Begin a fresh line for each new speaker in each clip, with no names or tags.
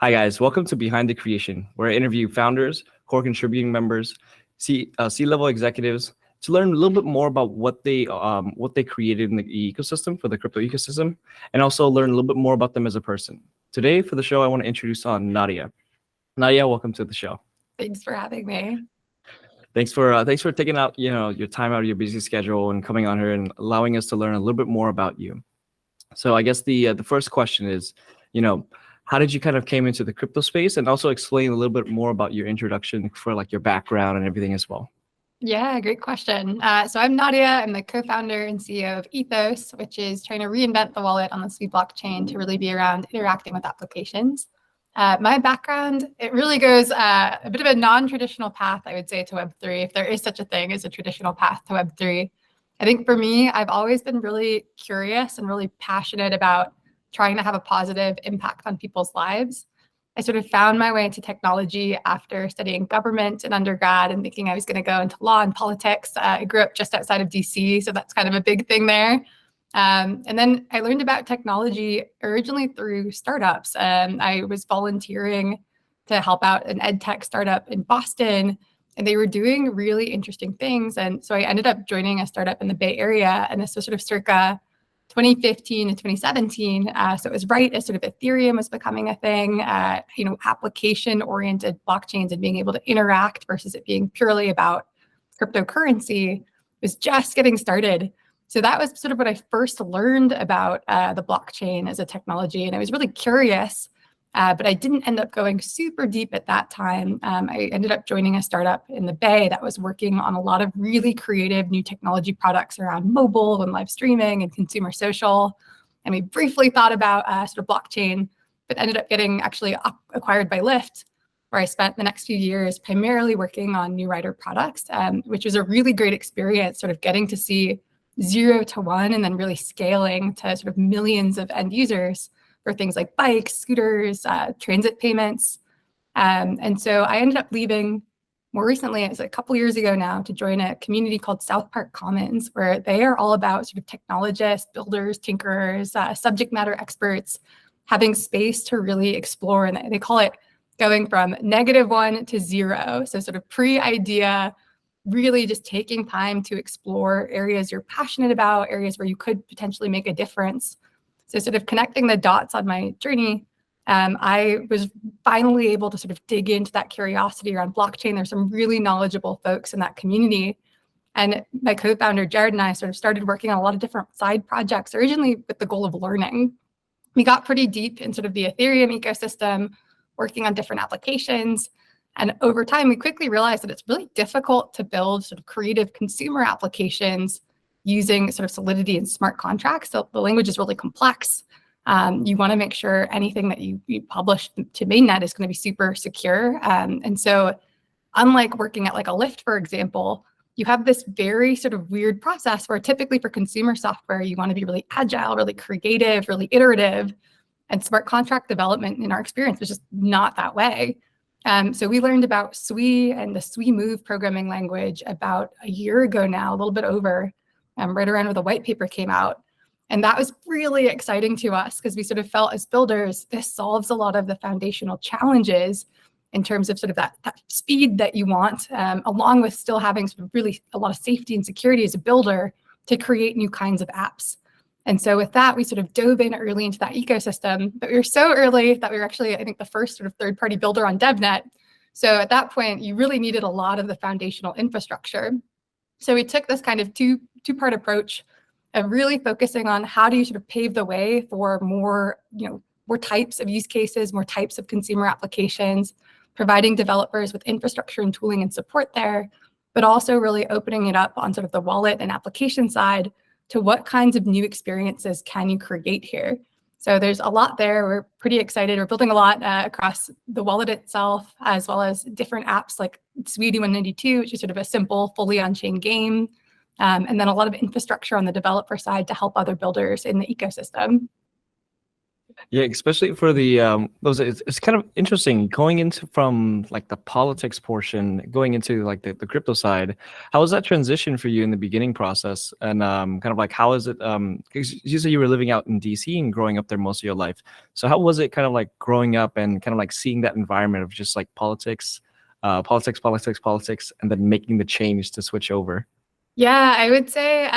Hi guys, welcome to Behind the Creation, where I interview founders, core contributing members, C-level executives to learn a little bit more about what they created in the ecosystem for the crypto ecosystem, and also learn a little bit more about them as a person. Today for the show, I want to introduce Nadia. Nadia, welcome to the show.
Thanks for having me.
Thanks for taking out your time out of your busy schedule and coming on here and allowing us to learn a little bit more about you. So I guess the first question is, how did you kind of came into the crypto space, and also explain a little bit more about your introduction for like your background and everything as well.
Yeah, great question. So I'm Nadia. I'm the co-founder and CEO of Ethos, which is trying to reinvent the wallet on the Sui blockchain to really be around interacting with applications. My background, it really goes a bit of a non-traditional path, I would say, to Web3, if there is such a thing as a traditional path to Web3. I think for me, I've always been really curious and really passionate about trying to have a positive impact on people's lives. I sort of found my way into technology after studying government in undergrad and thinking I was going to go into law and politics. I grew up just outside of DC, so that's kind of a big thing there. And then I learned about technology originally through startups. I was volunteering to help out an ed tech startup in Boston, and they were doing really interesting things. And so I ended up joining a startup in the Bay Area, and this was sort of circa 2015 and 2017. So it was right as sort of Ethereum was becoming a thing, application-oriented blockchains and being able to interact versus it being purely about cryptocurrency was just getting started. So that was sort of what I first learned about the blockchain as a technology. And I was really curious, but I didn't end up going super deep at that time. I ended up joining a startup in the Bay that was working on a lot of really creative new technology products around mobile and live streaming and consumer social. And we briefly thought about sort of blockchain, but ended up getting actually acquired by Lyft, where I spent the next few years primarily working on new rider products, which was a really great experience, sort of getting to see 0 to 1 and then really scaling to sort of millions of end users for things like bikes, scooters, transit payments. And so I ended up leaving more recently, it was a couple years ago now, to join a community called South Park Commons, where they are all about sort of technologists, builders, tinkerers, subject matter experts, having space to really explore. And they call it going from -1 to 0. So sort of pre-idea, really just taking time to explore areas you're passionate about, areas where you could potentially make a difference. So sort of connecting the dots on my journey, I was finally able to sort of dig into that curiosity around blockchain. There's some really knowledgeable folks in that community. And my co-founder, Jared, and I sort of started working on a lot of different side projects, originally with the goal of learning. We got pretty deep in sort of the Ethereum ecosystem, working on different applications. And over time, we quickly realized that it's really difficult to build sort of creative consumer applications using sort of Solidity and smart contracts. So the language is really complex. You want to make sure anything that you publish to mainnet is going to be super secure. And so unlike working at like a Lyft, for example, you have this very sort of weird process where typically for consumer software, you want to be really agile, really creative, really iterative. And smart contract development, in our experience, was just not that way. So we learned about Sui and the Sui Move programming language about a year ago now, a little bit over, right around where the white paper came out. And that was really exciting to us because we sort of felt as builders, this solves a lot of the foundational challenges in terms of sort of that speed that you want, along with still having sort of really a lot of safety and security as a builder to create new kinds of apps. And so with that, we sort of dove in early into that ecosystem, but we were so early that we were actually, I think, the first sort of third-party builder on DevNet. So at that point, you really needed a lot of the foundational infrastructure. So we took this kind of two-part approach of really focusing on how do you sort of pave the way for more types of use cases, more types of consumer applications, providing developers with infrastructure and tooling and support there, but also really opening it up on sort of the wallet and application side to what kinds of new experiences can you create here. So there's a lot there. We're pretty excited. We're building a lot across the wallet itself, as well as different apps like Sui 192, which is sort of a simple, fully on-chain game. And then a lot of infrastructure on the developer side to help other builders in the ecosystem.
Yeah, especially for the those, it's kind of interesting going into from like the politics portion, going into like the crypto side. How was that transition for you in the beginning process? And kind of like how is it 'cause you said you were living out in DC and growing up there most of your life. So how was it kind of like growing up and kind of like seeing that environment of just like politics, politics, and then making the change to switch over?
Yeah, I would say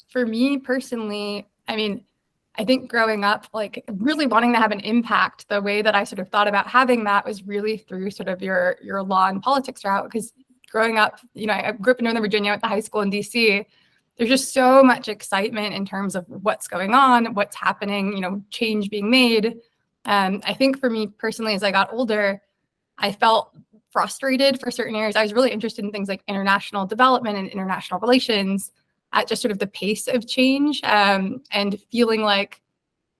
for me personally, I mean, I think growing up, like really wanting to have an impact, the way that I sort of thought about having that was really through sort of your law and politics route. Because growing up, I grew up in Northern Virginia, went to high school in DC. There's just so much excitement in terms of what's going on, what's happening, change being made. I think for me personally, as I got older, I felt frustrated for certain areas. I was really interested in things like international development and international relations at just sort of the pace of change, and feeling like,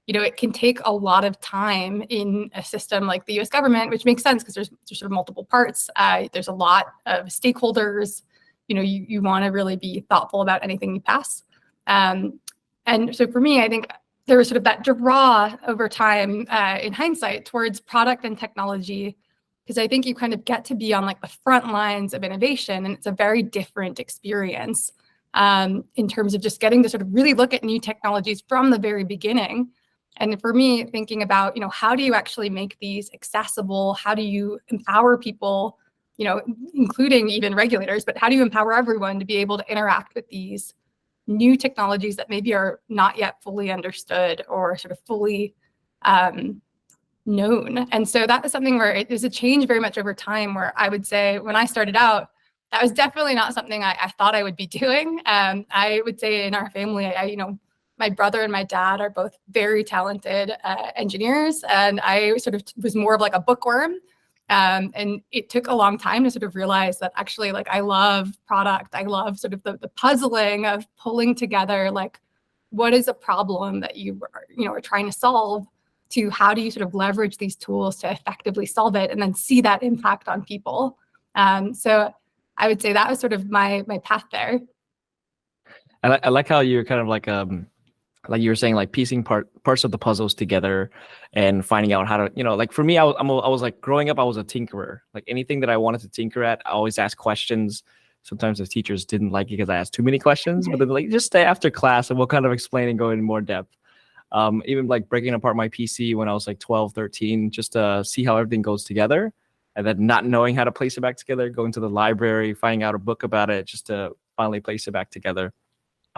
it can take a lot of time in a system like the US government, which makes sense because there's sort of multiple parts. There's a lot of stakeholders. You want to really be thoughtful about anything you pass. And so for me, I think there was sort of that draw over time, in hindsight, towards product and technology, because I think you kind of get to be on like the front lines of innovation, and it's a very different experience, in terms of just getting to sort of really look at new technologies from the very beginning. And for me, thinking about, how do you actually make these accessible? How do you empower people, including even regulators, but how do you empower everyone to be able to interact with these new technologies that maybe are not yet fully understood or sort of fully known? And so that was something where it was a change very much over time, where I would say when I started out, that was definitely not something I thought I would be doing. I would say in our family, my brother and my dad are both very talented engineers, and I sort of was more of like a bookworm. And it took a long time to sort of realize that actually, like, I love product. I love sort of the puzzling of pulling together, like, what is a problem that you are trying to solve, to how do you sort of leverage these tools to effectively solve it and then see that impact on people. So I would say that was sort of my path there.
I like how you're kind of like you were saying, like piecing parts of the puzzles together and finding out how to, like for me, I was like growing up, I was a tinkerer. Like anything that I wanted to tinker at, I always asked questions. Sometimes the teachers didn't like it because I asked too many questions, but then like just stay after class and we'll kind of explain and go in more depth. Even like breaking apart my PC when I was like 12, 13, just to see how everything goes together. And then not knowing how to place it back together, going to the library, finding out a book about it, just to finally place it back together.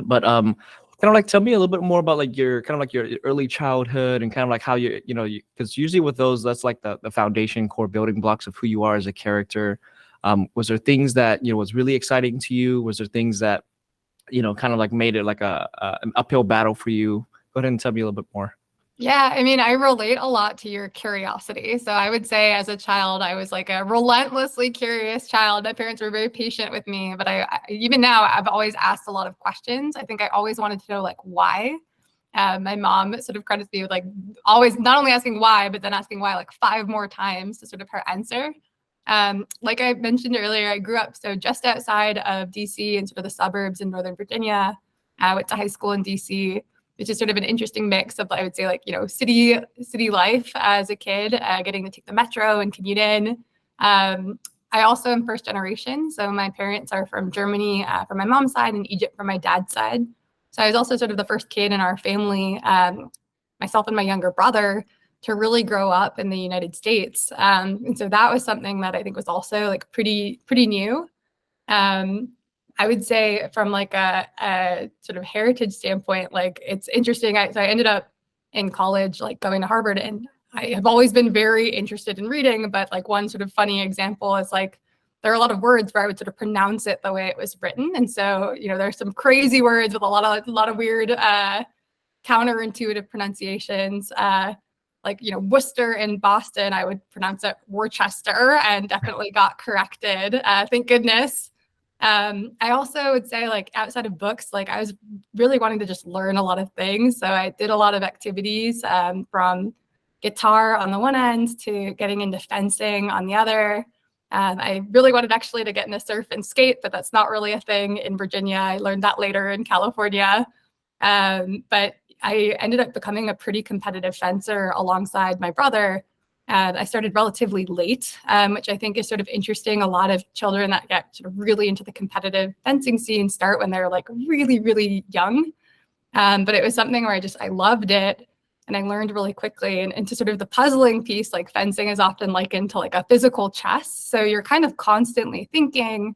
But kind of like tell me a little bit more about like your kind of like your early childhood and kind of like how because usually with those, that's like the foundation, core building blocks of who you are as a character. Was there things that was really exciting to you? Was there things that kind of like made it like an uphill battle for you? Go ahead and tell me a little bit more.
Yeah, I mean, I relate a lot to your curiosity. So I would say as a child, I was like a relentlessly curious child. My parents were very patient with me, but even now, I've always asked a lot of questions. I think I always wanted to know like why. My mom sort of credits me with like always not only asking why, but then asking why like 5 more times to sort of her answer. Like I mentioned earlier, I grew up so just outside of DC and sort of the suburbs in Northern Virginia. I went to high school in DC, which is sort of an interesting mix of, I would say, like, city life as a kid, getting to take the metro and commute in. I also am first generation. So my parents are from Germany from my mom's side and Egypt from my dad's side. So I was also sort of the first kid in our family, myself and my younger brother, to really grow up in the United States. And so that was something that I think was also like pretty new. I would say from like a sort of heritage standpoint, like it's interesting. So I ended up in college, like going to Harvard, and I have always been very interested in reading, but like one sort of funny example is like, there are a lot of words where I would sort of pronounce it the way it was written. And so, there's some crazy words with a lot of weird, counterintuitive pronunciations. Like, Worcester in Boston, I would pronounce it Worcester, and definitely got corrected. Thank goodness. I also would say, like, outside of books, like I was really wanting to just learn a lot of things. So I did a lot of activities, from guitar on the one end to getting into fencing on the other. I really wanted actually to get into surf and skate, but that's not really a thing in Virginia. I learned that later in California. But I ended up becoming a pretty competitive fencer alongside my brother. I started relatively late, which I think is sort of interesting. A lot of children that get sort of really into the competitive fencing scene start when they're like really, really young. But it was something where I loved it. And I learned really quickly. And to sort of the puzzling piece, like fencing is often likened to like a physical chess. So you're kind of constantly thinking.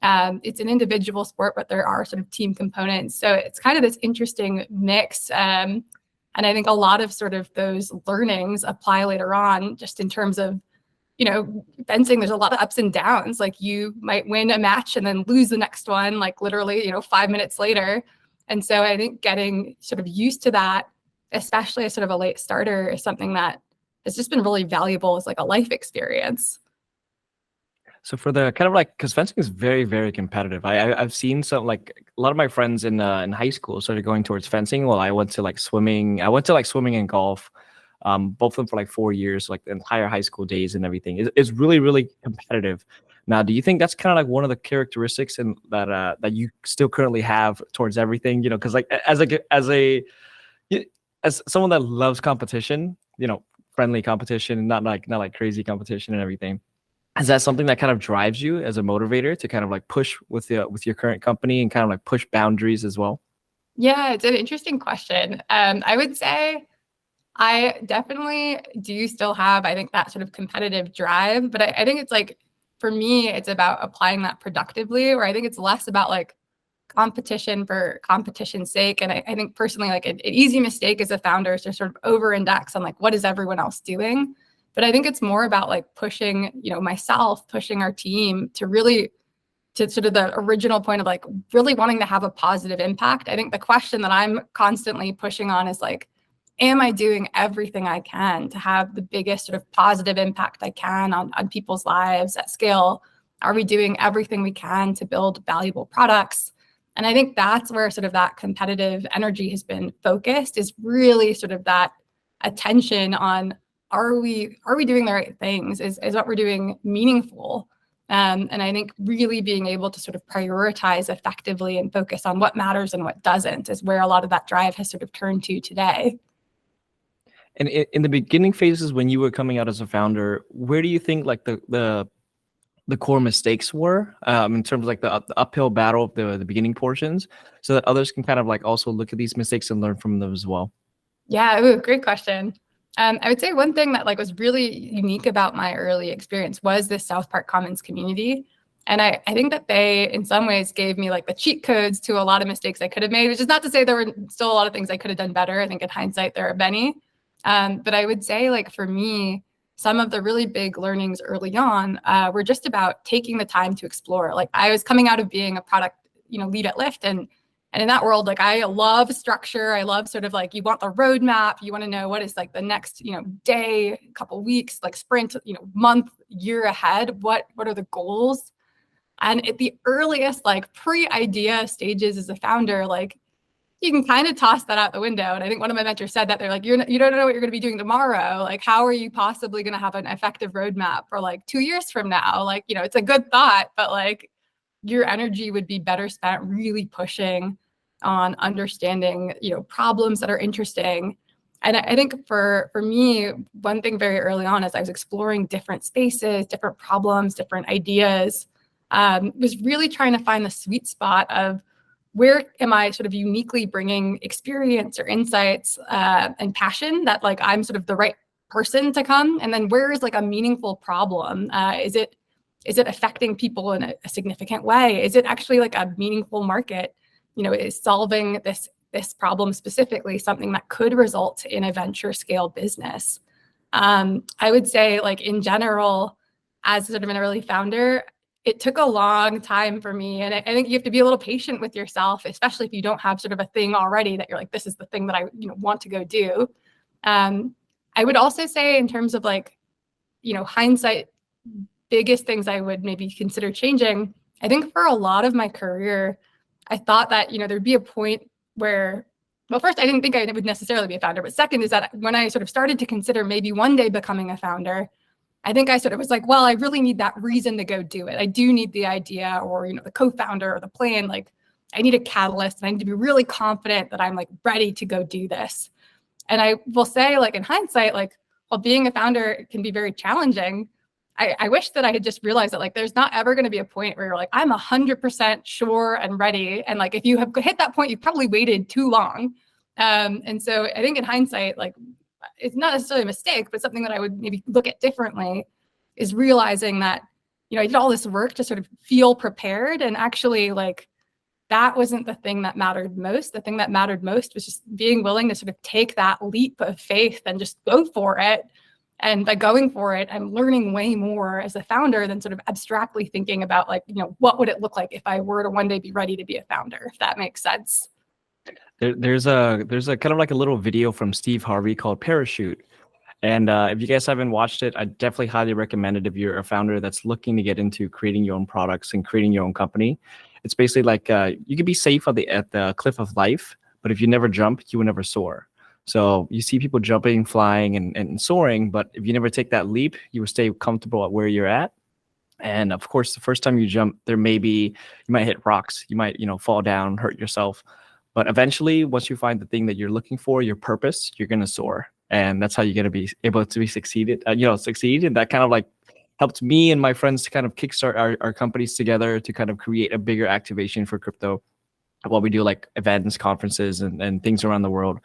It's an individual sport, but there are sort of team components. So it's kind of this interesting mix. And I think a lot of sort of those learnings apply later on, just in terms of, fencing, there's a lot of ups and downs. Like you might win a match and then lose the next one, like literally, 5 minutes later. And so I think getting sort of used to that, especially as sort of a late starter, is something that has just been really valuable as like a life experience.
So for the kind of like, because fencing is very, very competitive. I've seen some, like a lot of my friends in high school started going towards fencing. Well, I went to like swimming. I went to like swimming and golf, both of them for like 4 years, like the entire high school days and everything. It's really, really competitive. Now, do you think that's kind of like one of the characteristics and that you still currently have towards everything? Because like as someone that loves competition, friendly competition, not like crazy competition and everything. Is that something that kind of drives you as a motivator to kind of like push with your current company and kind of like push boundaries as well?
Yeah, it's an interesting question. I would say I definitely do still have, I think, that sort of competitive drive, but I think it's like, for me, it's about applying that productively, where I think it's less about like competition for competition's sake. And I think personally, like an easy mistake as a founder is to sort of over-index on like, what is everyone else doing? But I think it's more about like pushing, myself, pushing our team to really, to sort of the original point of like really wanting to have a positive impact. I think the question that I'm constantly pushing on is like, am I doing everything I can to have the biggest sort of positive impact I can on people's lives at scale? Are we doing everything we can to build valuable products? And I think that's where sort of that competitive energy has been focused, is really sort of that attention on, are we doing the right things? Is what we're doing meaningful? And I think really being able to sort of prioritize effectively and focus on what matters and what doesn't is where a lot of that drive has sort of turned to today.
And in the beginning phases, when you were coming out as a founder, where do you think like the core mistakes were in terms of like the uphill battle of the beginning portions, so that others can kind of like also look at these mistakes and learn from them as well?
Yeah, ooh, great question. I would say one thing that like was really unique about my early experience was this South Park Commons community. And I think that they, in some ways, gave me like the cheat codes to a lot of mistakes I could have made, which is not to say there were still a lot of things I could have done better. I think in hindsight, there are many. But I would say, like, for me, some of the really big learnings early on were just about taking the time to explore. Like, I was coming out of being a product, lead at Lyft, and in that world, like, I love structure. I love sort of like, you want the roadmap. You want to know what is like the next, day, couple weeks, like sprint, month, year ahead. What are the goals? And at the earliest, like pre-idea stages as a founder, like, you can kind of toss that out the window. And I think one of my mentors said that they're like, you don't know what you're going to be doing tomorrow. Like, how are you possibly going to have an effective roadmap for like 2 years from now? Like, it's a good thought, but like your energy would be better spent really pushing on understanding, problems that are interesting. And I think for me, one thing very early on as I was exploring different spaces, different problems, different ideas, was really trying to find the sweet spot of, where am I sort of uniquely bringing experience or insights and passion that like I'm sort of the right person to come? And then where is like a meaningful problem? Is it affecting people in a significant way? Is it actually like a meaningful market? Is solving this problem specifically something that could result in a venture scale business? I would say, like, in general, as sort of an early founder, it took a long time for me. And I think you have to be a little patient with yourself, especially if you don't have sort of a thing already that you're like, this is the thing that I want to go do. I would also say, in terms of like, hindsight, biggest things I would maybe consider changing, I think for a lot of my career, I thought that, there'd be a point where, well, first, I didn't think I would necessarily be a founder. But second is that when I sort of started to consider maybe one day becoming a founder, I think I sort of was like, well, I really need that reason to go do it. I do need the idea or, the co-founder or the plan. Like, I need a catalyst and I need to be really confident that I'm like ready to go do this. And I will say, like, in hindsight, like, while being a founder can be very challenging, I wish that I had just realized that, like, there's not ever going to be a point where you're like, I'm 100% sure and ready. And like, if you have hit that point, you've probably waited too long. And so I think in hindsight, like, it's not necessarily a mistake, but something that I would maybe look at differently is realizing that, I did all this work to sort of feel prepared, and actually, like, that wasn't the thing that mattered most. The thing that mattered most was just being willing to sort of take that leap of faith and just go for it. And by going for it, I'm learning way more as a founder than sort of abstractly thinking about, like, what would it look like if I were to one day be ready to be a founder, if that makes sense.
There's a kind of like a little video from Steve Harvey called Parachute. And if you guys haven't watched it, I definitely highly recommend it if you're a founder that's looking to get into creating your own products and creating your own company. It's basically like you can be safe at the cliff of life, but if you never jump, you will never soar. So you see people jumping, flying, and soaring, but if you never take that leap, you will stay comfortable at where you're at. And of course, the first time you jump, you might hit rocks, you might, fall down, hurt yourself. But eventually, once you find the thing that you're looking for, your purpose, you're going to soar. And that's how you're going to be able to succeed. And that kind of like helped me and my friends to kind of kickstart our companies together to kind of create a bigger activation for crypto while we do like events, conferences, and things around the world.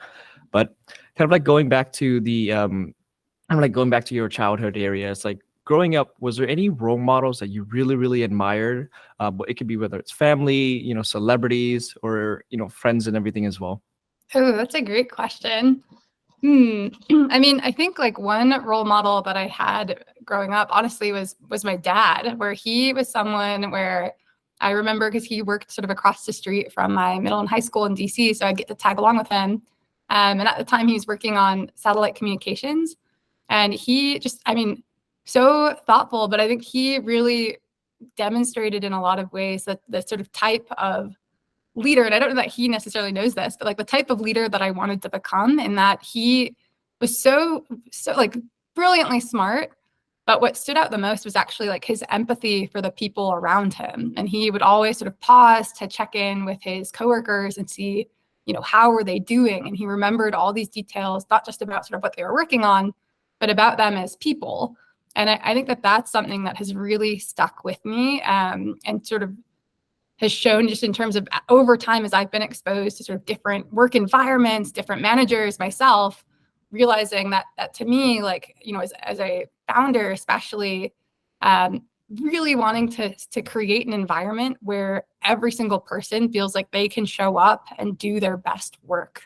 But kind of like going back to your childhood area, it's like growing up, was there any role models that you really, really admired? It could be whether it's family, celebrities, or, friends and everything as well.
Oh, that's a great question. I mean, I think like one role model that I had growing up, honestly, was my dad, where he was someone where I remember, because he worked sort of across the street from my middle and high school in DC, so I'd get to tag along with him. And at the time, he was working on satellite communications, and he just, so thoughtful, but I think he really demonstrated in a lot of ways that the sort of type of leader, and I don't know that he necessarily knows this, but like the type of leader that I wanted to become, in that he was so like brilliantly smart. But what stood out the most was actually like his empathy for the people around him. And he would always sort of pause to check in with his coworkers and see, how were they doing? And he remembered all these details, not just about sort of what they were working on, but about them as people. And I think that that's something that has really stuck with me, and sort of has shown just in terms of over time, as I've been exposed to sort of different work environments, different managers myself, realizing that to me, like, as a founder, especially, really wanting to create an environment where every single person feels like they can show up and do their best work.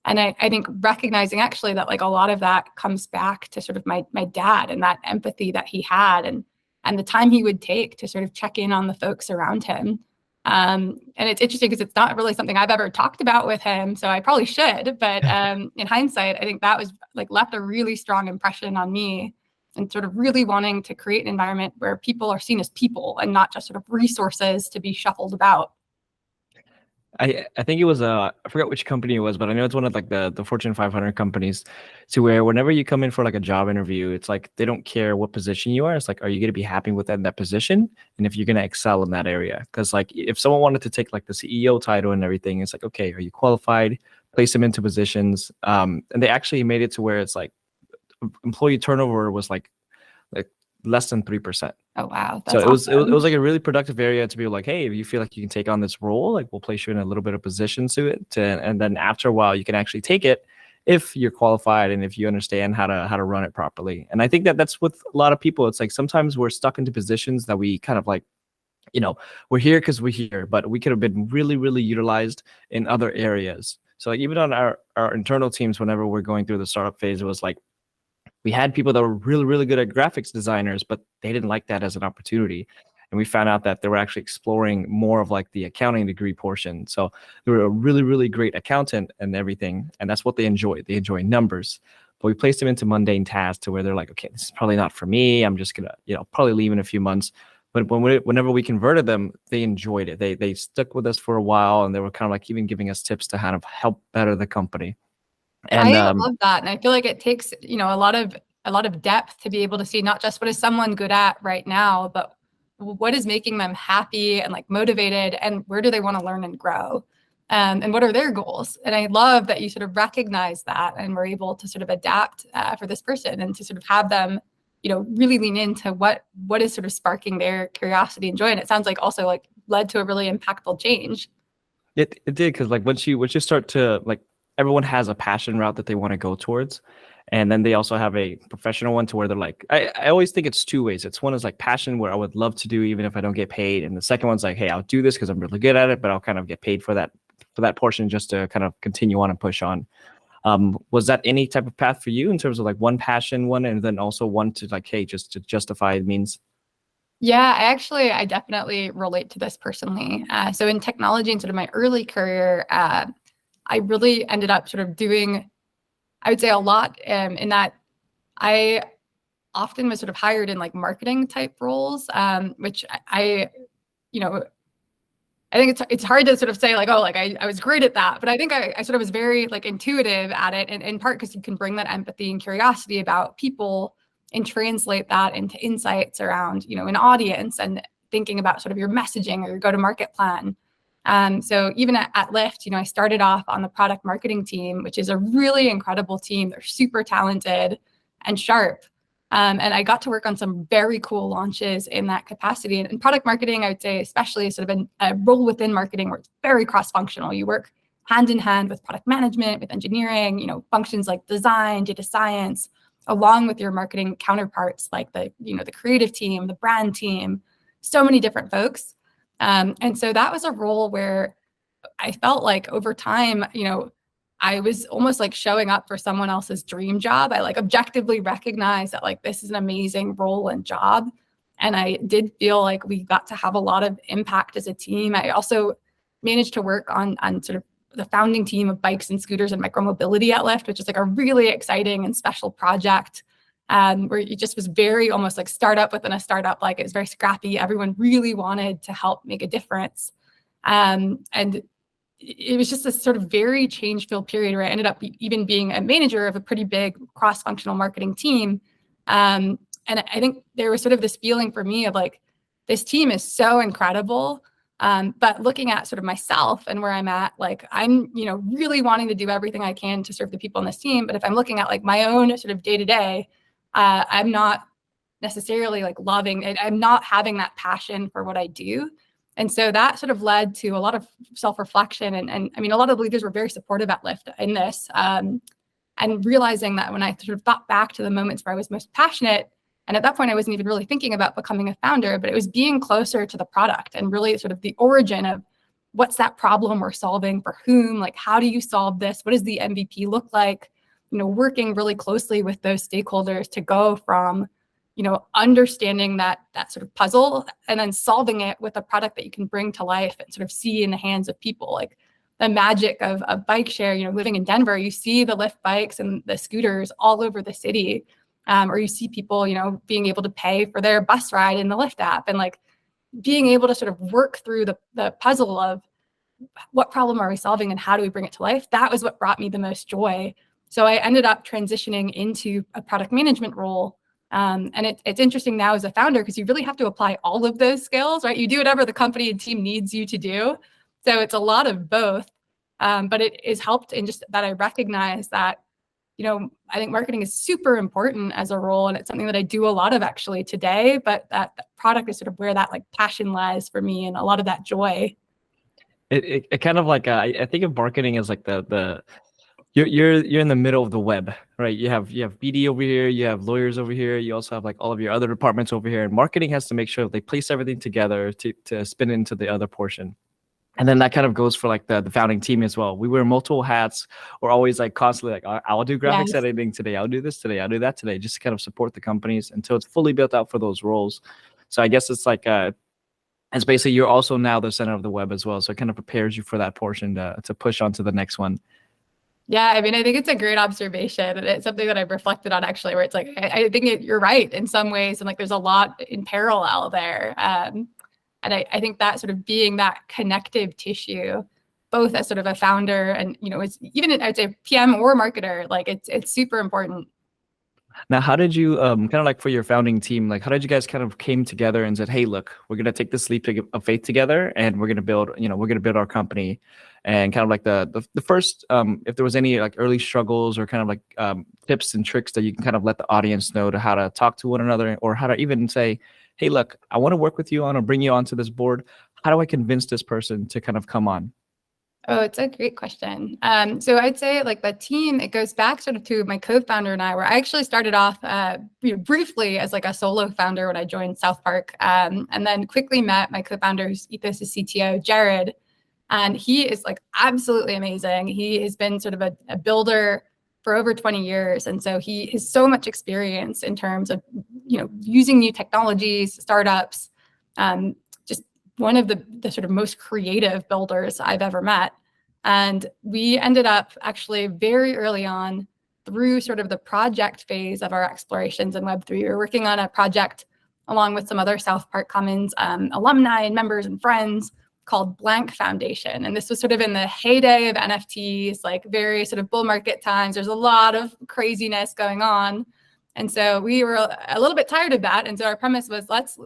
And I think recognizing actually that like a lot of that comes back to sort of my dad and that empathy that he had, and the time he would take to sort of check in on the folks around him. And it's interesting because it's not really something I've ever talked about with him, so I probably should. But in hindsight, I think that was like left a really strong impression on me, and sort of really wanting to create an environment where people are seen as people and not just sort of resources to be shuffled about.
I think it was I forgot which company it was, but I know it's one of like the Fortune 500 companies, to where whenever you come in for like a job interview, it's like they don't care what position you are. It's like, are you going to be happy with that position, and if you're going to excel in that area? Because like if someone wanted to take like the CEO title and everything, it's like, okay, are you qualified? Place them into positions, and they actually made it to where it's like employee turnover was like less than 3%.
Oh, wow.
So it was like a really productive area to be like, hey, if you feel like you can take on this role, like we'll place you in a little bit of position to it, and then after a while you can actually take it if you're qualified and if you understand how to run it properly. And I think that's with a lot of people. It's like sometimes we're stuck into positions that we kind of like, we're here because we're here, but we could have been really, really utilized in other areas. So like even on our internal teams, whenever we're going through the startup phase, it was like, we had people that were really, really good at graphics designers, but they didn't like that as an opportunity. And we found out that they were actually exploring more of like the accounting degree portion. So they were a really, really great accountant and everything. And that's what they enjoy. They enjoy numbers. But we placed them into mundane tasks to where they're like, okay, this is probably not for me. I'm just going to, probably leave in a few months. But whenever we converted them, they enjoyed it. They stuck with us for a while, and they were kind of like even giving us tips to kind of help better the company.
And I love that. And I feel like it takes, a lot of depth to be able to see not just what is someone good at right now, but what is making them happy and like motivated, and where do they want to learn and grow, and what are their goals. And I love that you sort of recognize that and were able to sort of adapt for this person and to sort of have them, really lean into what is sort of sparking their curiosity and joy. And it sounds like also like led to a really impactful change.
It did, because like once you start to like, everyone has a passion route that they want to go towards, and then they also have a professional one to where they're like, I always think it's two ways. It's one is like passion, where I would love to do even if I don't get paid, and the second one's like, hey, I'll do this because I'm really good at it, but I'll kind of get paid for that portion just to kind of continue on and push on. Was that any type of path for you in terms of like one passion one, and then also one to like, hey, just to justify it means?
Yeah, I definitely relate to this personally. So in technology and sort of my early career, I really ended up sort of doing, I would say, a lot in that I often was sort of hired in like marketing type roles, which I think it's hard to sort of say like, oh, like I was great at that, but I think I sort of was very like intuitive at it, and in part because you can bring that empathy and curiosity about people and translate that into insights around, an audience and thinking about sort of your messaging or your go-to-market plan. So even at Lyft, I started off on the product marketing team, which is a really incredible team. They're super talented and sharp. And I got to work on some very cool launches in that capacity. And in product marketing, I would say, especially sort of a role within marketing where it's very cross-functional. You work hand in hand with product management, with engineering, functions like design, data science, along with your marketing counterparts like the creative team, the brand team, so many different folks. And so that was a role where I felt like over time, I was almost like showing up for someone else's dream job. I like objectively recognized that like this is an amazing role and job. And I did feel like we got to have a lot of impact as a team. I also managed to work on sort of the founding team of bikes and scooters and micromobility at Lyft, which is like a really exciting and special project where it just was very almost like startup within a startup. Like it was very scrappy. Everyone really wanted to help make a difference. And it was just a sort of very change-filled period where I ended up even being a manager of a pretty big cross-functional marketing team. And I think there was sort of this feeling for me of like, this team is so incredible. But looking at sort of myself and where I'm at, like I'm, really wanting to do everything I can to serve the people on this team. But if I'm looking at like my own sort of day-to-day, I'm not necessarily like loving it. I'm not having that passion for what I do. And so that sort of led to a lot of self-reflection. And I mean, a lot of leaders were very supportive at Lyft in this. And realizing that when I sort of thought back to the moments where I was most passionate, and at that point, I wasn't even really thinking about becoming a founder, but it was being closer to the product and really sort of the origin of what's that problem we're solving for whom, like, how do you solve this? What does the MVP look like? Working really closely with those stakeholders to go from understanding that sort of puzzle and then solving it with a product that you can bring to life and sort of see in the hands of people. Like the magic of bike share, living in Denver, you see the Lyft bikes and the scooters all over the city. Or you see people, being able to pay for their bus ride in the Lyft app, and like being able to sort of work through the puzzle of what problem are we solving and how do we bring it to life. That was what brought me the most joy. So I ended up transitioning into a product management role. And it's interesting now as a founder, because you really have to apply all of those skills, right? You do whatever the company and team needs you to do. So it's a lot of both. But it is helped in just that I recognize that, I think marketing is super important as a role. And it's something that I do a lot of actually today, but that product is sort of where that like passion lies for me and a lot of that joy.
It kind of like, I think of marketing as like you're in the middle of the web, right? You have BD over here, you have lawyers over here, you also have like all of your other departments over here, and marketing has to make sure they place everything together to spin into the other portion. And then that kind of goes for like the founding team as well. We wear multiple hats. We're always like constantly like, I'll do graphics editing today, I'll do this today, I'll do that today, just to kind of support the companies until it's fully built out for those roles. So I guess it's like it's basically you're also now the center of the web as well. So it kind of prepares you for that portion to push on to the next one.
Yeah, I mean, I think it's a great observation. And it's something that I've reflected on actually, where it's like, I think you're right in some ways. And like, there's a lot in parallel there. And I think that sort of being that connective tissue, both as sort of a founder and, it's even, I'd say PM or marketer, like it's super important.
Now, how did you kind of like for your founding team, like how did you guys kind of came together and said, hey, look, we're gonna take this leap of faith together, and we're gonna build, we're gonna build our company, and kind of like the first, if there was any like early struggles or kind of like tips and tricks that you can kind of let the audience know to how to talk to one another, or how to even say, hey, look, I want to work with you, I want to bring you onto this board. How do I convince this person to kind of come on?
Oh, it's a great question. So I'd say like the team, it goes back sort of to my co-founder and I, where I actually started off briefly as like a solo founder when I joined South Park, and then quickly met my co-founder, who's Ethos' CTO, Jared. And he is like absolutely amazing. He has been sort of a builder for over 20 years. And so he has so much experience in terms of, using new technologies, startups, just one of the sort of most creative builders I've ever met. And we ended up actually very early on through sort of the project phase of our explorations in Web3. We were working on a project along with some other South Park Commons alumni and members and friends called Blank Foundation. And this was sort of in the heyday of NFTs, like very sort of bull market times. There's a lot of craziness going on. And so we were a little bit tired of that. And so our premise was, let's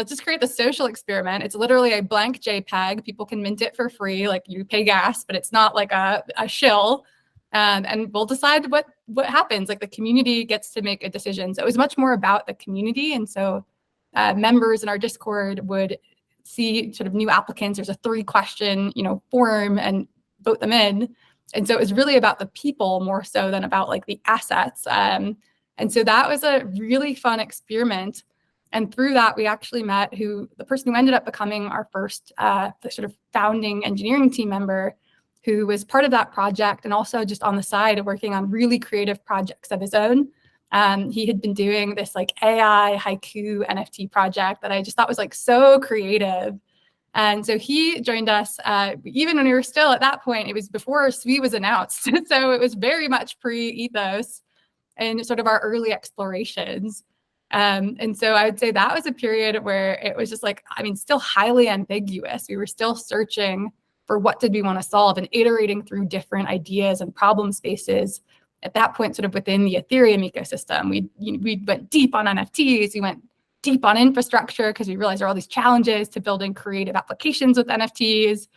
just create the social experiment. It's literally a blank JPEG. People can mint it for free, like you pay gas, but it's not like a shill. And we'll decide what happens. Like the community gets to make a decision. So it was much more about the community. And so members in our Discord would see sort of new applicants. There's a 3-question, form, and vote them in. And so it was really about the people more so than about like the assets. And so that was a really fun experiment. And through that, we actually met the person who ended up becoming our first the sort of founding engineering team member, who was part of that project and also just on the side working on really creative projects of his own. He had been doing this like AI haiku NFT project that I just thought was like so creative. And so he joined us even when we were still at that point. It was before Sui was announced. So it was very much pre-Ethos and sort of our early explorations. And so I would say that was a period where it was just like, still highly ambiguous. We were still searching for what did we want to solve and iterating through different ideas and problem spaces. At that point, sort of within the Ethereum ecosystem, we went deep on NFTs. We went deep on infrastructure because we realized there are all these challenges to building creative applications with NFTs.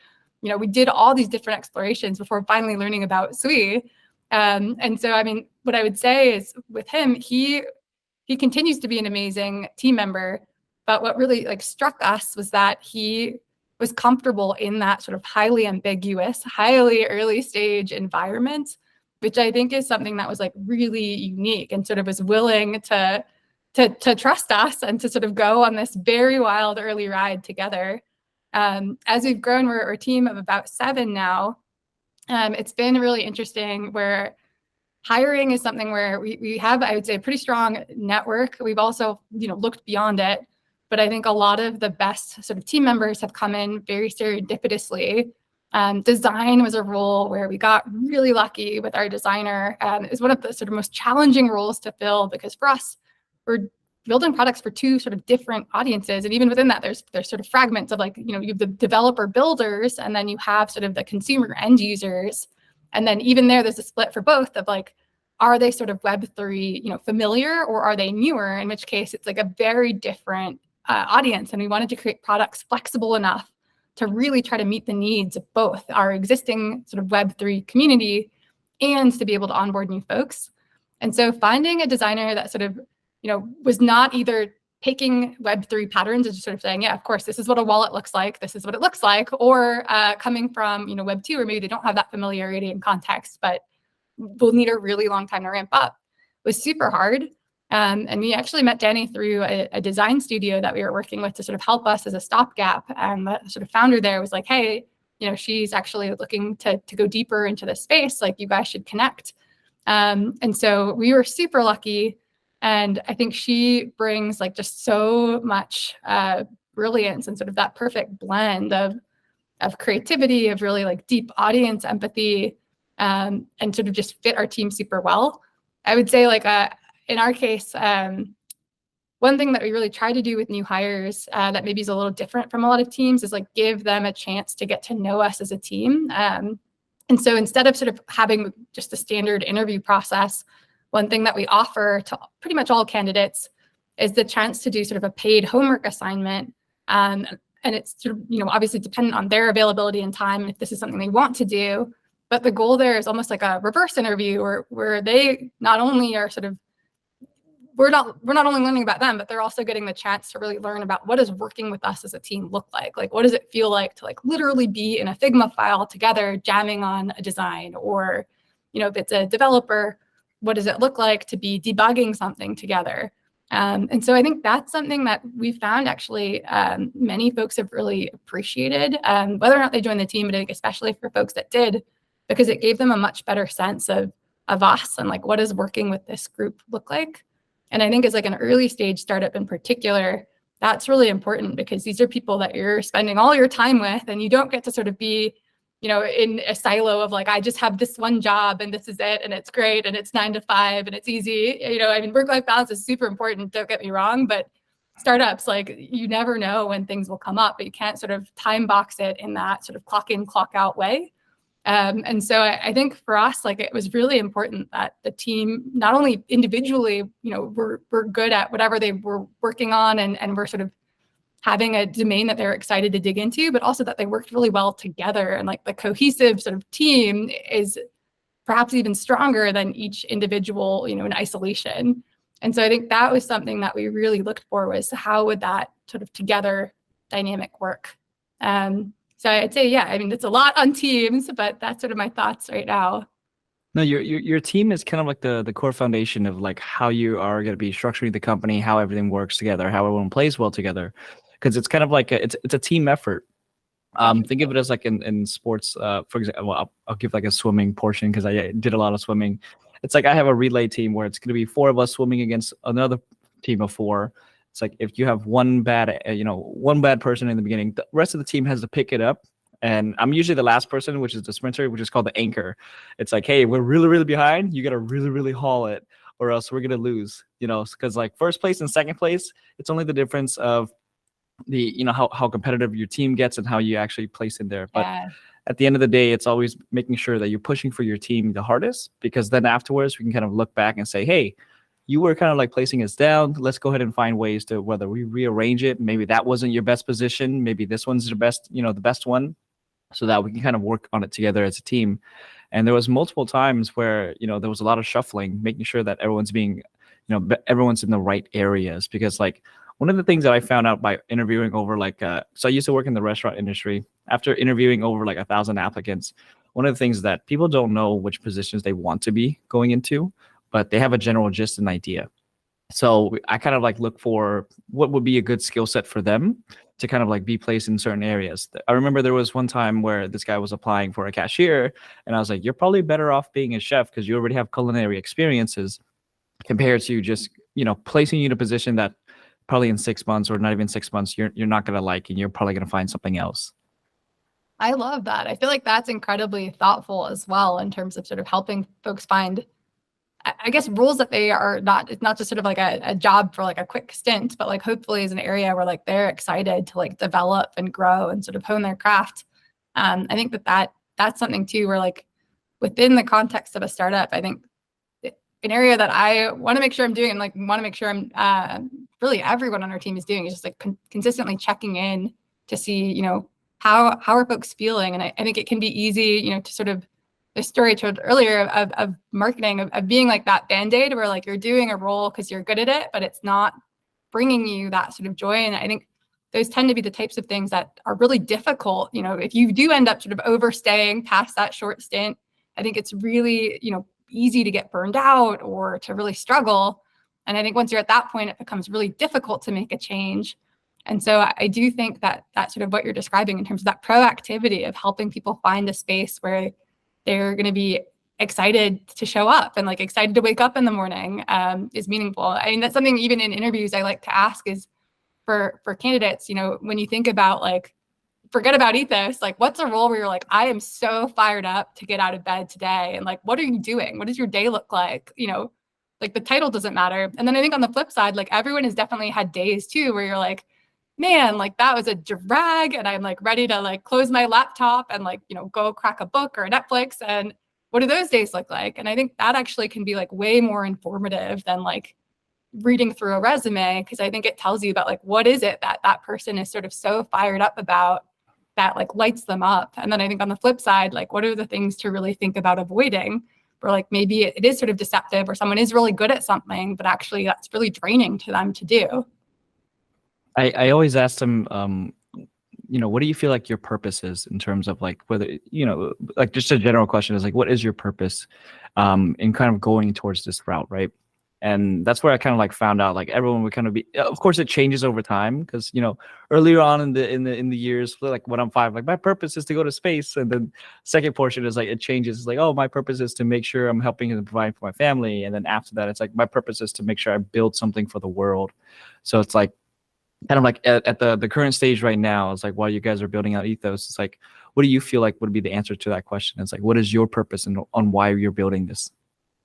We did all these different explorations before finally learning about Sui. And so, what I would say is with him, he continues to be an amazing team member. But what really like struck us was that he was comfortable in that sort of highly ambiguous, highly early stage environment, which I think is something that was like really unique, and sort of was willing to trust us and to sort of go on this very wild early ride together. As we've grown, we're a team of about 7 now. It's been really interesting where hiring is something where we have, I would say, a pretty strong network. We've also, looked beyond it, but I think a lot of the best sort of team members have come in very serendipitously. Design was a role where we got really lucky with our designer. It was one of the sort of most challenging roles to fill because for us, we're building products for 2 sort of different audiences. And even within that, there's sort of fragments of like, you have the developer builders, and then you have sort of the consumer end users. And then even there's a split for both of like, are they sort of Web3, familiar, or are they newer? In which case it's like a very different audience. And we wanted to create products flexible enough to really try to meet the needs of both our existing sort of Web3 community and to be able to onboard new folks. And so finding a designer that sort of, was not either taking Web3 patterns and just sort of saying, yeah, of course, this is what a wallet looks like, this is what it looks like, or coming from, Web2, or maybe they don't have that familiarity and context, but will need a really long time to ramp up, was super hard. And we actually met Danny through a design studio that we were working with to sort of help us as a stopgap. And the sort of founder there was like, hey, she's actually looking to go deeper into this space. Like, you guys should connect. And so we were super lucky. And I think she brings like just so much brilliance and sort of that perfect blend of creativity, of really like deep audience empathy, and sort of just fit our team super well. I would say like in our case, one thing that we really try to do with new hires that maybe is a little different from a lot of teams is like give them a chance to get to know us as a team. And so instead of sort of having just a standard interview process, one thing that we offer to pretty much all candidates is the chance to do sort of a paid homework assignment. And it's sort of, obviously dependent on their availability and time if this is something they want to do. But the goal there is almost like a reverse interview where they not only are sort of, we're not only learning about them, but they're also getting the chance to really learn about what does working with us as a team look like? Like, what does it feel like to like literally be in a Figma file together, jamming on a design? Or, if it's a developer, what does it look like to be debugging something together? And so I think that's something that we found actually many folks have really appreciated, whether or not they joined the team, but I think especially for folks that did, because it gave them a much better sense of us and like, what does working with this group look like? And I think as like an early stage startup in particular, that's really important because these are people that you're spending all your time with, and you don't get to sort of be, in a silo of like, I just have this one job and this is it, and it's great, and it's 9 to 5 and it's easy. Work-life balance is super important, don't get me wrong, but startups, like you never know when things will come up, but you can't sort of time box it in that sort of clock in, clock out way. And so I think for us, like it was really important that the team, not only individually, were good at whatever they were working on and were sort of having a domain that they're excited to dig into, but also that they worked really well together. And like the cohesive sort of team is perhaps even stronger than each individual, in isolation. And so I think that was something that we really looked for, was how would that sort of together dynamic work? So I'd say, it's a lot on teams, but that's sort of my thoughts right now.
No, your team is kind of like the core foundation of like how you are going to be structuring the company, how everything works together, how everyone plays well together, because it's kind of like it's a team effort. Think of it as like in sports. For example, I'll give like a swimming portion because I did a lot of swimming. It's like I have a relay team where it's going to be 4 of us swimming against another team of 4. It's like if you have one bad person in the beginning, the rest of the team has to pick it up. And I'm usually the last person, which is the sprinter, which is called the anchor. It's like, hey, we're really, really behind. You got to really, really haul it, or else we're going to lose, because like first place and second place, it's only the difference of the, how competitive your team gets and how you actually place in there. But at the end of the day, it's always making sure that you're pushing for your team the hardest, because then afterwards we can kind of look back and say, hey, you were kind of like placing us down. Let's go ahead and find ways to whether we rearrange it. Maybe that wasn't your best position. Maybe this one's the best, the best one, so that we can kind of work on it together as a team. And there was multiple times where, there was a lot of shuffling, making sure that everyone's being, everyone's in the right areas. Because like one of the things that I found out by interviewing over so I used to work in the restaurant industry. After interviewing over like 1,000 applicants, one of the things that people don't know which positions they want to be going into, but they have a general gist and idea. So I kind of like look for what would be a good skill set for them to kind of like be placed in certain areas. I remember there was one time where this guy was applying for a cashier, and I was like, you're probably better off being a chef because you already have culinary experiences, compared to just, placing you in a position that probably in 6 months or not even 6 months, you're not going to like, and you're probably going to find something else.
I love that. I feel like that's incredibly thoughtful as well in terms of sort of helping folks find, I guess, roles that they are not, it's not just sort of like a job for like a quick stint, but like hopefully is an area where like they're excited to like develop and grow and sort of hone their craft. I think that's something too, where like within the context of a startup, I think an area that I want to make sure I'm doing, and like want to make sure I'm really everyone on our team is doing, is just like consistently checking in to see, how are folks feeling. And I think it can be easy, to sort of, the story I told earlier of marketing, of being like that Band-Aid where like you're doing a role because you're good at it, but it's not bringing you that sort of joy. And I think those tend to be the types of things that are really difficult. If you do end up sort of overstaying past that short stint, I think it's really, easy to get burned out or to really struggle. And I think once you're at that point, it becomes really difficult to make a change. And so I do think that that's sort of what you're describing in terms of that proactivity of helping people find a space where they're going to be excited to show up and like excited to wake up in the morning is meaningful. I mean, that's something even in interviews I like to ask is for candidates, when you think about like, forget about Ethos, like what's a role where you're like, I am so fired up to get out of bed today. And like, what are you doing? What does your day look like? Like the title doesn't matter. And then I think on the flip side, like everyone has definitely had days too, where you're like, man, like that was a drag and I'm like ready to like close my laptop and like, go crack a book or Netflix. And what do those days look like? And I think that actually can be like way more informative than like reading through a resume, because I think it tells you about like, what is it that that person is sort of so fired up about that like lights them up. And then I think on the flip side, like, what are the things to really think about avoiding, where like maybe it is sort of deceptive, or someone is really good at something, but actually that's really draining to them to do.
I always ask them, what do you feel like your purpose is, in terms of like whether, like just a general question is like, what is your purpose in kind of going towards this route, right? And that's where I kind of like found out like everyone would kind of be, of course it changes over time, because earlier on in the years, like when I'm 5, like my purpose is to go to space, and then second portion is like it changes. It's like, oh, my purpose is to make sure I'm helping and providing for my family, and then after that it's like my purpose is to make sure I build something for the world. So it's like kind of like at the current stage right now, it's like while you guys are building out Ethos, it's like, what do you feel like would be the answer to that question? It's like, what is your purpose and on why you're building this?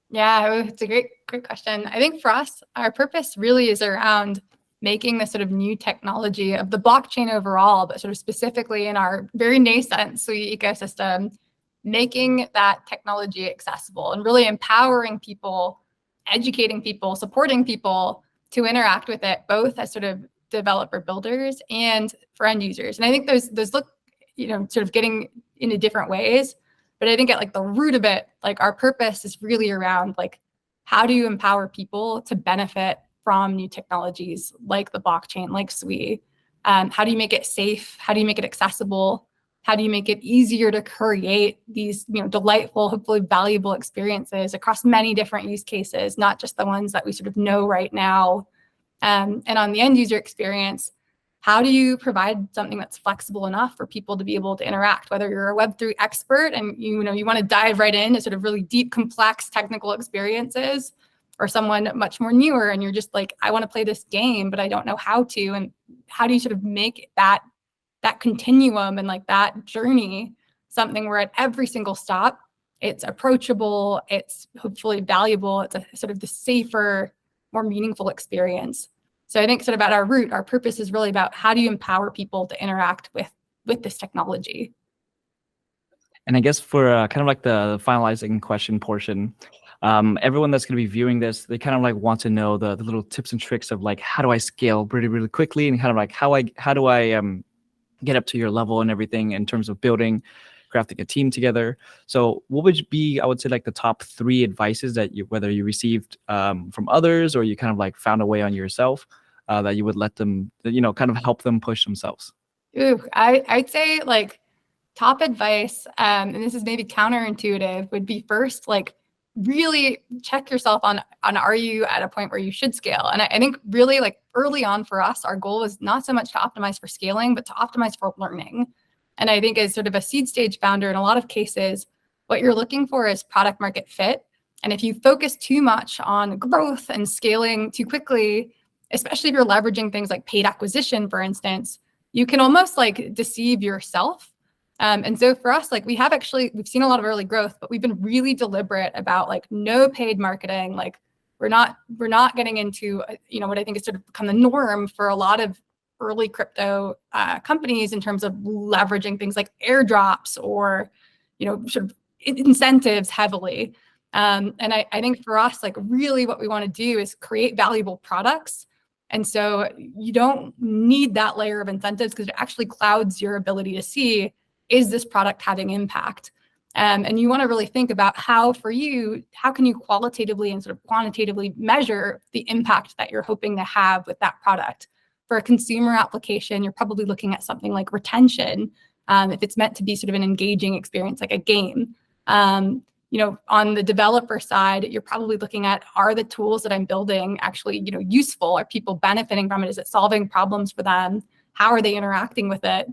Yeah, it's a great question. I think for us, our purpose really is around making the sort of new technology of the blockchain overall, but sort of specifically in our very nascent Sui ecosystem, making that technology accessible and really empowering people, educating people, supporting people to interact with it, both as sort of developer builders and for end users. And I think those look, sort of getting into different ways. But I think at like the root of it, like our purpose is really around like, how do you empower people to benefit from new technologies like the blockchain, like Sui? How do you make it safe? How do you make it accessible? How do you make it easier to create these, delightful, hopefully valuable experiences across many different use cases, not just the ones that we sort of know right now? And on the end user experience, how do you provide something that's flexible enough for people to be able to interact, whether you're a Web3 expert and you want to dive right into sort of really deep, complex technical experiences, or someone much more newer and you're just like, I want to play this game, but I don't know how to. And how do you sort of make that continuum and like that journey something where at every single stop, it's approachable, it's hopefully valuable, it's a sort of the safer, more meaningful experience. So I think sort of at our root, our purpose is really about how do you empower people to interact with this technology.
And I guess for kind of like the finalizing question portion, everyone that's going to be viewing this, they kind of like want to know the little tips and tricks of like, how do I scale really, really quickly, and kind of like how do I get up to your level and everything in terms of building, crafting a team together. So what would be, I would say, like the top 3 advices that whether you received from others or you kind of like found a way on yourself, that you would let them, kind of help them push themselves?
Ooh, I'd say like top advice, and this is maybe counterintuitive, would be first, like really check yourself on are you at a point where you should scale? And I think really like early on for us, our goal was not so much to optimize for scaling, but to optimize for learning. And I think as sort of a seed stage founder, in a lot of cases, what you're looking for is product market fit. And if you focus too much on growth and scaling too quickly, especially if you're leveraging things like paid acquisition, for instance, you can almost like deceive yourself. And so for us, like we've seen a lot of early growth, but we've been really deliberate about like no paid marketing. Like we're not getting into, what I think has sort of become the norm for a lot of early crypto companies in terms of leveraging things like airdrops or, sort of incentives heavily. And I think for us, like really what we want to do is create valuable products. And so you don't need that layer of incentives, because it actually clouds your ability to see, is this product having impact? And you want to really think about how can you qualitatively and sort of quantitatively measure the impact that you're hoping to have with that product? For a consumer application, you're probably looking at something like retention, if it's meant to be sort of an engaging experience like a game. On the developer side, you're probably looking at, are the tools that I'm building actually, useful? Are people benefiting from it? Is it solving problems for them? How are they interacting with it?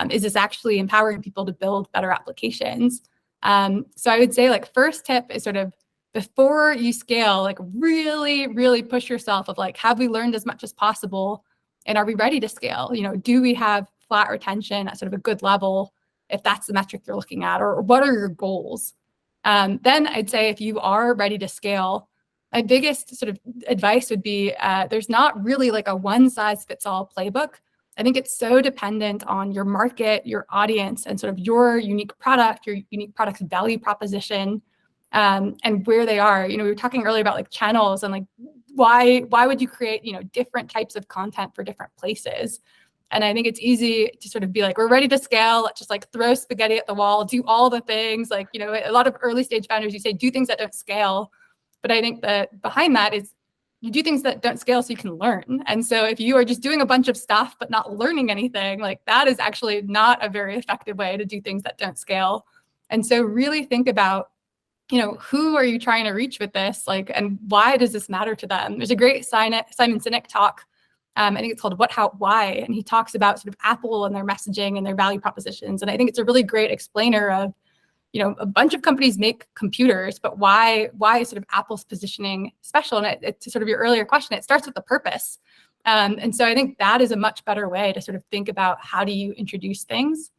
Is this actually empowering people to build better applications? So I would say like first tip is sort of before you scale, like really, really push yourself of like, have we learned as much as possible? And are we ready to scale? Do we have flat retention at sort of a good level, if that's the metric you're looking at, or what are your goals? Then I'd say if you are ready to scale, my biggest sort of advice would be there's not really like a one size fits all playbook. I think it's so dependent on your market, your audience, and sort of your unique product, your unique product's value proposition. and where they are. We were talking earlier about like channels and like why would you create, different types of content for different places? And I think it's easy to sort of be like, we're ready to scale. Let's just like throw spaghetti at the wall, do all the things. Like, a lot of early stage founders, you say, do things that don't scale. But I think that behind that is you do things that don't scale so you can learn. And so if you are just doing a bunch of stuff, but not learning anything, like that is actually not a very effective way to do things that don't scale. And so really think about, who are you trying to reach with this? Like, and why does this matter to them? There's a great Simon Sinek talk. I think it's called What, How, Why. And he talks about sort of Apple and their messaging and their value propositions. And I think it's a really great explainer of, a bunch of companies make computers, but why is sort of Apple's positioning special? And it, to sort of your earlier question, it starts with the purpose. And so I think that is a much better way to sort of think about how do you introduce things.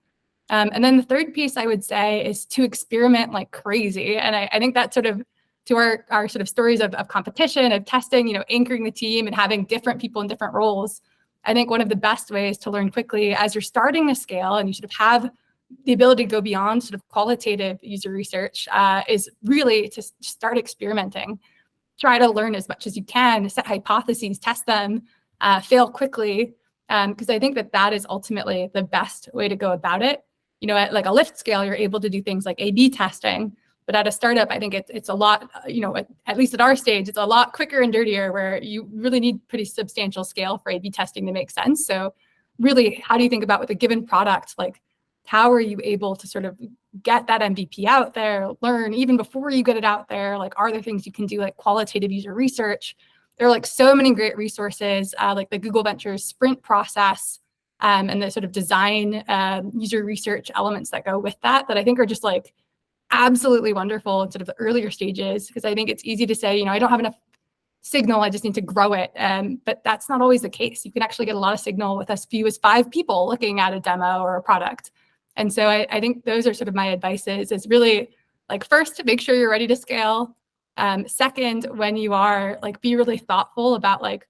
And then the third piece I would say is to experiment like crazy. And I think that sort of to our sort of stories of competition, of testing, anchoring the team and having different people in different roles. I think one of the best ways to learn quickly as you're starting to scale and you sort of have the ability to go beyond sort of qualitative user research is really to start experimenting. Try to learn as much as you can, set hypotheses, test them, fail quickly, because I think that is ultimately the best way to go about it. At like a Lyft scale, you're able to do things like A/B testing, but at a startup, I think it's a lot, at least at our stage, it's a lot quicker and dirtier where you really need pretty substantial scale for A/B testing to make sense. So really, how do you think about with a given product, like how are you able to sort of get that MVP out there, learn even before you get it out there? Like, are there things you can do like qualitative user research? There are like so many great resources, like the Google Ventures sprint process and the sort of design user research elements that go with that I think are just like absolutely wonderful in sort of the earlier stages, because I think it's easy to say, I don't have enough signal, I just need to grow it. But that's not always the case. You can actually get a lot of signal with as few as 5 people looking at a demo or a product. And so I think those are sort of my advices, is really like, first, to make sure you're ready to scale. Second, when you are, like, be really thoughtful about like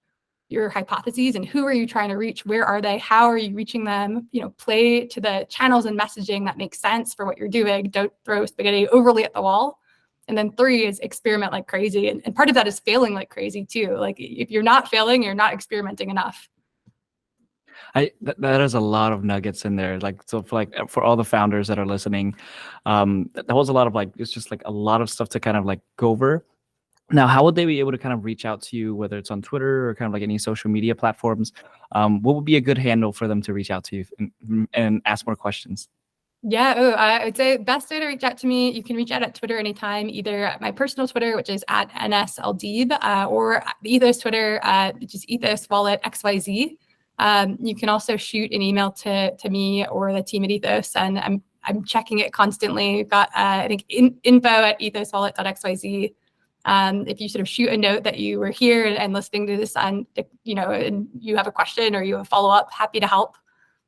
your hypotheses and who are you trying to reach? Where are they? How are you reaching them? Play to the channels and messaging that makes sense for what you're doing. Don't throw spaghetti overly at the wall. And then 3 is experiment like crazy. And part of that is failing like crazy too. Like if you're not failing, you're not experimenting enough.
That is a lot of nuggets in there. Like, so for all the founders that are listening, that was a lot of like, it's just like a lot of stuff to kind of like go over. Now, how would they be able to kind of reach out to you, whether it's on Twitter or kind of like any social media platforms? What would be a good handle for them to reach out to you and ask more questions?
Yeah, I would say best way to reach out to me, you can reach out at Twitter anytime, either at my personal Twitter, which is at Nadia Eldeib, or the Ethos Twitter, which is Ethos Wallet XYZ. You can also shoot an email to me or the team at Ethos, and I'm checking it constantly. We've got I think info@ethoswallet.xyz. If you sort of shoot a note that you were here and listening to this, and and you have a question or you have a follow up, happy to help.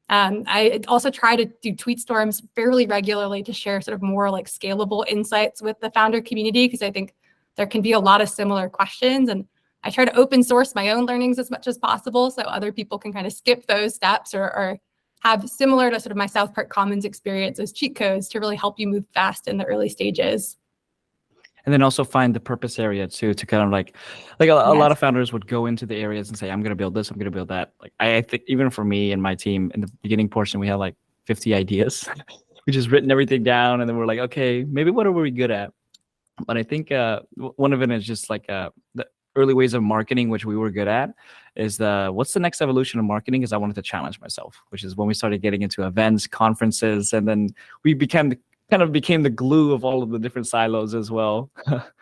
I also try to do tweet storms fairly regularly to share sort of more like scalable insights with the founder community, because I think there can be a lot of similar questions, and I try to open source my own learnings as much as possible so other people can kind of skip those steps or have similar to sort of my South Park Commons experience as cheat codes to really help you move fast in the early stages.
And then also find the purpose area too, to kind of like a lot of founders would go into the areas and say, I'm going to build this, I'm going to build that. Like I think even for me and my team in the beginning portion, we had like 50 ideas. We just written everything down, and then we're like, okay, maybe what are we good at? But I think one of it is just like the early ways of marketing, which we were good at, is what's the next evolution of marketing? Is I wanted to challenge myself, which is when we started getting into events, conferences, and then we became the glue of all of the different silos as well.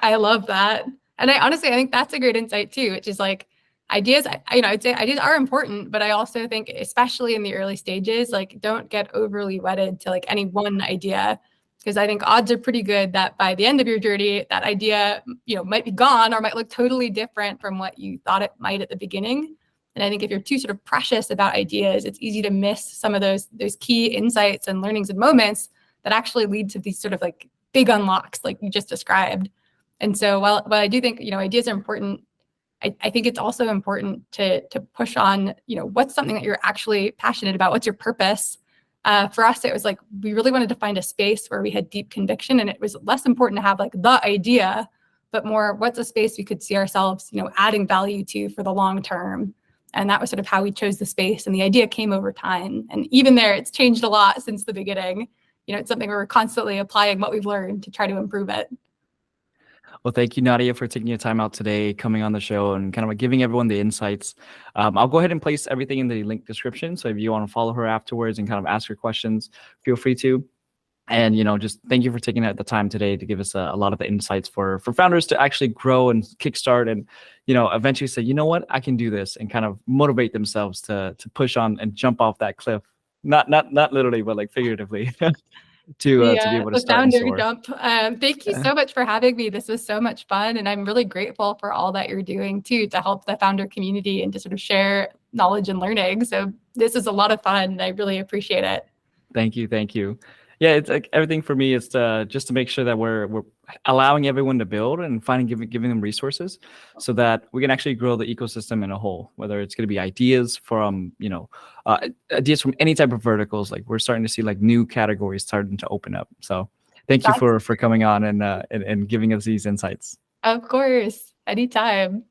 I love that. And I think that's a great insight too, which is like ideas, I'd say ideas are important, but I also think, especially in the early stages, like don't get overly wedded to like any one idea, because I think odds are pretty good that by the end of your journey, that idea, might be gone or might look totally different from what you thought it might at the beginning. And I think if you're too sort of precious about ideas, it's easy to miss some of those key insights and learnings and moments that actually lead to these sort of like big unlocks like you just described. And so while I do think, ideas are important, I think it's also important to push on, what's something that you're actually passionate about? What's your purpose? For us, it was like we really wanted to find a space where we had deep conviction, and it was less important to have like the idea, but more what's a space we could see ourselves, adding value to for the long term. And that was sort of how we chose the space. And the idea came over time. And even there, it's changed a lot since the beginning. It's something where we're constantly applying what we've learned to try to improve it.
Well, thank you, Nadia, for taking your time out today, coming on the show and kind of like giving everyone the insights. I'll go ahead and place everything in the link description. So if you want to follow her afterwards and kind of ask her questions, feel free to. And, just thank you for taking the time today to give us a lot of the insights for founders to actually grow and kickstart and, eventually say, you know what, I can do this, and kind of motivate themselves to push on and jump off that cliff. Not literally, but like figuratively. to be able to
the
start and
founder
soar.
jump. Thank you so much for having me. This was so much fun, and I'm really grateful for all that you're doing too to help the founder community and to sort of share knowledge and learning. So this is a lot of fun, and I really appreciate it.
Thank you. Yeah, it's like everything for me is just to make sure that we're allowing everyone to build and giving them resources so that we can actually grow the ecosystem in a whole, whether it's going to be ideas from, ideas from any type of verticals. Like we're starting to see like new categories starting to open up. So thank you for coming on and giving us these insights.
Of course, anytime.